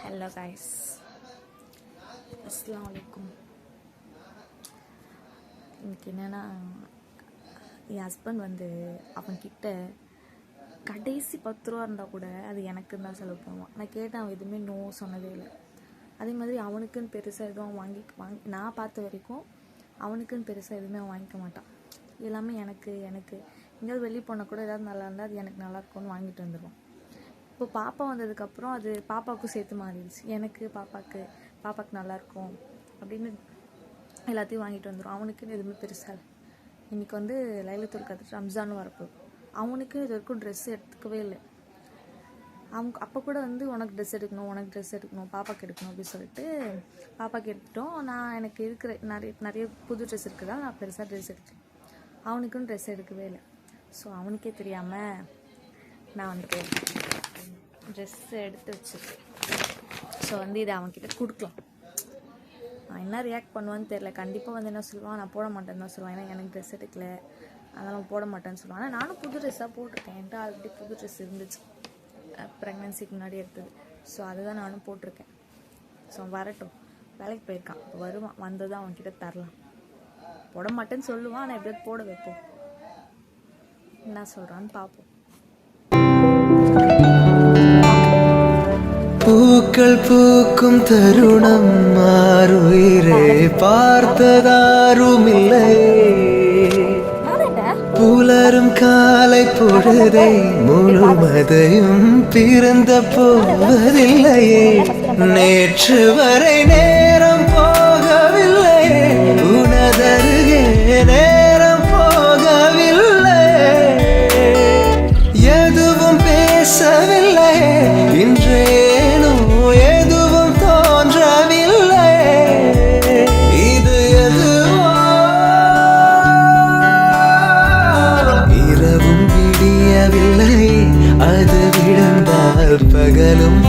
Hello guys, அஸ்ஸலாமு அலைக்கும். இன்னைக்கு என்னென்னா, என் ஹஸ்பண்ட் அவன்கிட்ட கடைசி 10 ரூபா இருந்தால் கூட அது எனக்குன்னு தான் செலவு பண்ணுவான். நான் கேட்டேன், அவன் எதுவுமே நோ சொன்னதே இல்லை. அதே மாதிரி அவனுக்குன்னு பெருசாக எதுவும் வாங்கி நான் பார்த்த வரைக்கும் அவனுக்குன்னு பெருசாக எதுவுமே அவன் வாங்கிக்க மாட்டான். எல்லாமே எனக்கு எங்கேயாவது வெளியே போனால் கூட ஏதாவது நல்லா இருந்தால் அது எனக்கு நல்லா இருக்கும்னு வாங்கிட்டு வந்துடுவான். இப்போ பாப்பா வந்ததுக்கப்புறம் அது பாப்பாவுக்கும் சேர்த்து மாறிடுச்சு. எனக்கு பாப்பாவுக்கு நல்லாயிருக்கும் அப்படின்னு எல்லாத்தையும் வாங்கிட்டு வந்துடும். அவனுக்குன்னு எதுவுமே பெருசாக இல்லை. இன்றைக்கி லைலத்துல் கத்ர் ரம்ஜான் வரப்போகுது. அவனுக்கு இது வரைக்கும் ட்ரெஸ் எடுத்துக்கவே இல்லை. அவங்க அப்போ கூட உனக்கு ட்ரெஸ் எடுக்கணும் பாப்பாவுக்கு எடுக்கணும் அப்படின்னு சொல்லிட்டு பாப்பாவுக்கு எடுத்துட்டோம். நான் எனக்கு இருக்கிற நிறைய புது ட்ரெஸ் இருக்குதா, நான் பெருசாக ட்ரெஸ் எடுத்தேன். அவனுக்குன்னு ட்ரெஸ் எடுக்கவே இல்லை. ஸோ அவனுக்கே தெரியாமல் நான் ட்ரெஸ் எடுத்து வச்சுருக்கேன். ஸோ இதை அவன்கிட்ட கொடுக்கலாம். நான் என்ன ரியாக்ட் பண்ணுவான்னு தெரில. கண்டிப்பாக என்ன சொல்லுவான், நான் போட மாட்டேன்னு தான் சொல்லுவான். ஏன்னா எனக்கு ட்ரெஸ் எடுக்கலை, அதெல்லாம் போட மாட்டேன்னு சொல்லுவான். ஆனால் நானும் புது ட்ரெஸ்ஸாக போட்டிருக்கேன். என்கிட்ட ஆல்ரெடி புது ட்ரெஸ் இருந்துச்சு, ப்ரெக்னன்சிக்கு முன்னாடி எடுத்தது. ஸோ அதுதான் நானும் போட்டிருக்கேன். ஸோ வரட்டும், வேலைக்கு போயிருக்கான், இப்போ வருவான், வந்ததும் அவன்கிட்ட தரலாம். போட மாட்டேன்னு சொல்லுவான், ஆனால் எப்படியாவது போட வைப்போம். என்ன சொல்கிறான்னு பார்ப்போம். பூக்கள் பூக்கும் தருணம் மாறுயிரே பார்த்ததாருமில்லை. புலரும் காலை பொழுதை முழுவதையும் பிறந்த போவதில்லையே. நேற்று வரை நேரம் போகவில்லையே, உனதருகே நேரம் போகவில்லை. எதுவும் பேசவில்லை, இன்றேனோ எதுவும் தோன்றவில்லை. இது எதுவோ இரவும் விடியவில்லை, அது விழுந்தால் பகலும்